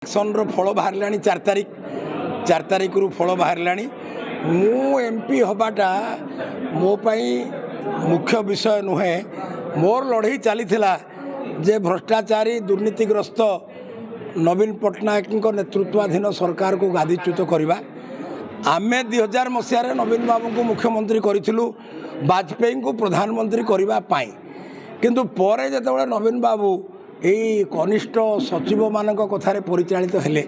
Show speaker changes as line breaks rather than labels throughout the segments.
ଇଲେକ୍ସନର ଫଳ ବାହାରିଲାଣି 4 ତାରିଖରୁ ଫଳ ବାହାରିଲାଣି। ମୁଁ ଏମ୍ପି ହେବାଟା ମୋ ପାଇଁ ମୁଖ୍ୟ ବିଷୟ ନୁହେଁ। ମୋର ଲଢ଼େଇ ଚାଲିଥିଲା ଯେ ଭ୍ରଷ୍ଟାଚାରୀ ଦୁର୍ନୀତିଗ୍ରସ୍ତ ନବୀନ ପଟ୍ଟନାୟକଙ୍କ ନେତୃତ୍ୱାଧୀନ ସରକାରକୁ ଗାଦିଚ୍ୟୁତ କରିବା। ଆମେ 2000 ମସିହାରେ ନବୀନ ବାବୁଙ୍କୁ ମୁଖ୍ୟମନ୍ତ୍ରୀ କରିଥିଲୁ ବାଜପେୟୀଙ୍କୁ ପ୍ରଧାନମନ୍ତ୍ରୀ କରିବା ପାଇଁ। କିନ୍ତୁ ପରେ ଯେତେବେଳେ ନବୀନ ବାବୁ ଏଇ କନିଷ୍ଠ ସଚିବମାନଙ୍କ କଥାରେ ପରିଚାଳିତ ହେଲେ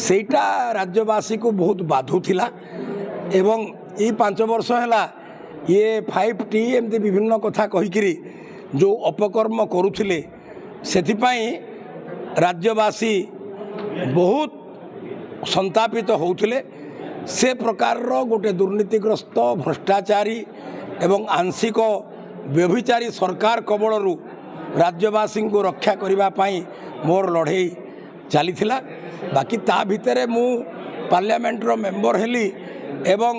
ସେଇଟା ରାଜ୍ୟବାସୀକୁ ବହୁତ ବାଧୁଥିଲା ଏବଂ ଏଇ 5 ବର୍ଷ ହେଲା ଇଏ 5T ଏମିତି ବିଭିନ୍ନ କଥା କହିକିରି ଯେଉଁ ଅପକର୍ମ କରୁଥିଲେ ସେଥିପାଇଁ ରାଜ୍ୟବାସୀ ବହୁତ ସନ୍ତାପିତ ହେଉଥିଲେ। ସେ ପ୍ରକାରର ଗୋଟେ ଦୁର୍ନୀତିଗ୍ରସ୍ତ ଭ୍ରଷ୍ଟାଚାରୀ ଏବଂ ଆଂଶିକ ବ୍ୟଭିଚାରୀ ସରକାର କବଳରୁ ରାଜ୍ୟବାସୀଙ୍କୁ ରକ୍ଷା କରିବା ପାଇଁ ମୋର ଲଢ଼େଇ ଚାଲିଥିଲା। ବାକି ତା ଭିତରେ ମୁଁ ପାର୍ଲାମେଣ୍ଟର ମେମ୍ବର ହେଲି ଏବଂ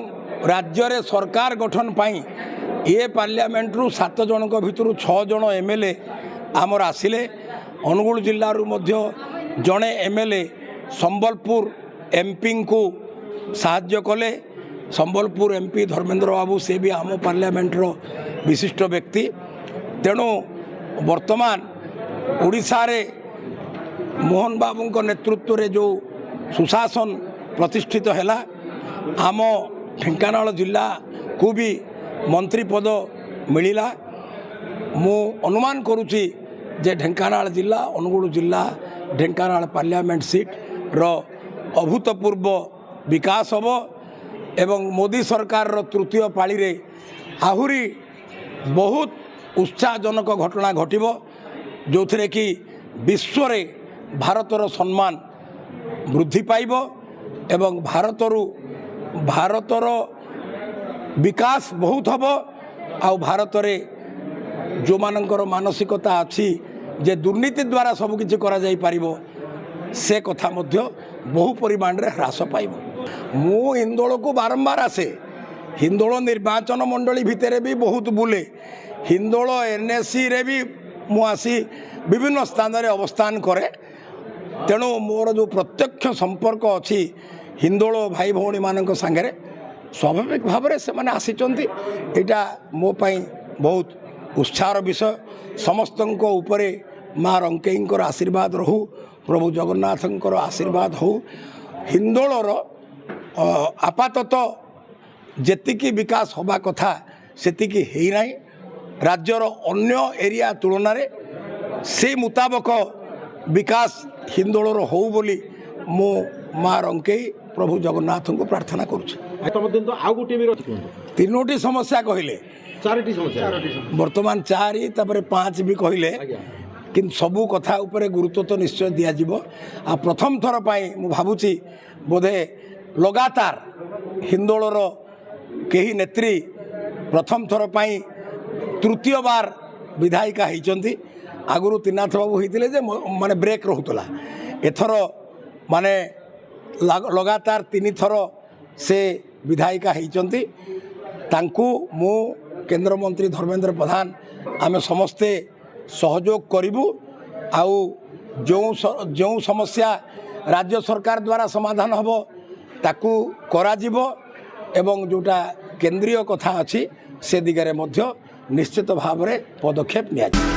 ରାଜ୍ୟରେ ସରକାର ଗଠନ ପାଇଁ ଏ ପାର୍ଲାମେଣ୍ଟରୁ 7 ଜଣଙ୍କ ଭିତରୁ 6 ଜଣ MLA ଆମର ଆସିଲେ। ଅନୁଗୁଳ ଜିଲ୍ଲାରୁ ମଧ୍ୟ ଜଣେ MLA ସମ୍ବଲପୁର MPଙ୍କୁ ସାହାଯ୍ୟ କଲେ। ସମ୍ବଲପୁର MP ଧର୍ମେନ୍ଦ୍ର ବାବୁ ସେ ବି ଆମ ପାର୍ଲାମେଣ୍ଟର ବିଶିଷ୍ଟ ବ୍ୟକ୍ତି। ତେଣୁ ବର୍ତ୍ତମାନ ଓଡ଼ିଶାରେ ମୋହନ ବାବୁଙ୍କ ନେତୃତ୍ୱରେ ଯେଉଁ ସୁଶାସନ ପ୍ରତିଷ୍ଠିତ ହେଲା ଆମ ଢେଙ୍କାନାଳ ଜିଲ୍ଲାକୁ ବି ମନ୍ତ୍ରୀ ପଦ ମିଳିଲା। ମୁଁ ଅନୁମାନ କରୁଛି ଯେ ଢେଙ୍କାନାଳ ଜିଲ୍ଲା ଅନୁଗୁଳ ଜିଲ୍ଲା ଢେଙ୍କାନାଳ ପାର୍ଲାମେଣ୍ଟ ସିଟ୍ର ଅଭୂତପୂର୍ବ ବିକାଶ ହେବ ଏବଂ ମୋଦି ସରକାରର ତୃତୀୟ ପାଳିରେ ଆହୁରି ବହୁତ ଉତ୍ସାହଜନକ ଘଟଣା ଘଟିବ ଯେଉଁଥିରେ କି ବିଶ୍ୱରେ ଭାରତର ସମ୍ମାନ ବୃଦ୍ଧି ପାଇବ ଏବଂ ଭାରତର ବିକାଶ ବହୁତ ହେବ। ଆଉ ଭାରତରେ ଯେଉଁମାନଙ୍କର ମାନସିକତା ଅଛି ଯେ ଦୁର୍ନୀତି ଦ୍ୱାରା ସବୁକିଛି କରାଯାଇପାରିବ ସେ କଥା ମଧ୍ୟ ବହୁ ପରିମାଣରେ ହ୍ରାସ ପାଇବ। ମୁଁ ହିନ୍ଦୋଳକୁ ବାରମ୍ବାର ଆସେ। ହିନ୍ଦୋଳ ନିର୍ବାଚନ ମଣ୍ଡଳୀ ଭିତରେ ବି ବହୁତ ବୁଲେ। ହିନ୍ଦୋଳ NSCରେ ବି ମୁଁ ଆସି ବିଭିନ୍ନ ସ୍ଥାନରେ ଅବସ୍ଥାନ କରେ। ତେଣୁ ମୋର ଯେଉଁ ପ୍ରତ୍ୟକ୍ଷ ସମ୍ପର୍କ ଅଛି ହିନ୍ଦୋଳ ଭାଇ ଭଉଣୀମାନଙ୍କ ସାଙ୍ଗରେ ସ୍ୱାଭାବିକ ଭାବରେ ସେମାନେ ଆସିଛନ୍ତି। ଏଇଟା ମୋ ପାଇଁ ବହୁତ ଉତ୍ସାହର ବିଷୟ। ସମସ୍ତଙ୍କ ଉପରେ ମା ରଙ୍କେଇଙ୍କର ଆଶୀର୍ବାଦ ରହୁ, ପ୍ରଭୁ ଜଗନ୍ନାଥଙ୍କର ଆଶୀର୍ବାଦ ହଉ। ହିନ୍ଦୋଳର ଆପାତତଃ ଯେତିକି ବିକାଶ ହେବା କଥା ସେତିକି ହେଇନାହିଁ। ରାଜ୍ୟର ଅନ୍ୟ ଏରିଆ ତୁଳନାରେ ସେ ମୁତାବକ ବିକାଶ ହିନ୍ଦୋଳର ହଉ ବୋଲି ମୁଁ ମା ରଙ୍କେଇ ପ୍ରଭୁ ଜଗନ୍ନାଥଙ୍କୁ ପ୍ରାର୍ଥନା କରୁଛି। ତିନୋଟି ସମସ୍ୟା କହିଲେ,
4ଟି ସମସ୍ୟା
ବର୍ତ୍ତମାନ 4 ତାପରେ 5 ବି କହିଲେ, କିନ୍ତୁ ସବୁ କଥା ଉପରେ ଗୁରୁତ୍ୱ ତ ନିଶ୍ଚୟ ଦିଆଯିବ। ଆଉ ପ୍ରଥମ ଥର ପାଇଁ ମୁଁ ଭାବୁଛି ବୋଧେ ଲଗାତାର ହିନ୍ଦୋଳର କେହି ନେତ୍ରୀ ପ୍ରଥମ ଥର ପାଇଁ ତୃତୀୟବାର ବିଧାୟିକା ହେଇଛନ୍ତି। ଆଗରୁ ତ୍ରିନାଥ ବାବୁ ହେଇଥିଲେ ଯେ ମାନେ ବ୍ରେକ୍ ରହୁଥିଲା। ଏଥର ମାନେ ଲଗାତାର 3 ଥର ସେ ବିଧାୟିକା ହେଇଛନ୍ତି। ତାଙ୍କୁ ମୁଁ କେନ୍ଦ୍ରମନ୍ତ୍ରୀ ଧର୍ମେନ୍ଦ୍ର ପ୍ରଧାନ ଆମେ ସମସ୍ତେ ସହଯୋଗ କରିବୁ। ଆଉ ଯେଉଁ ସମସ୍ୟା ରାଜ୍ୟ ସରକାର ଦ୍ୱାରା ସମାଧାନ ହେବ ତାକୁ କରାଯିବ ଏବଂ ଯେଉଁଟା କେନ୍ଦ୍ରୀୟ କଥା ଅଛି ସେ ଦିଗରେ ମଧ୍ୟ ନିଶ୍ଚିତ ଭାବରେ ପଦକ୍ଷେପ ନିଆଯିବ।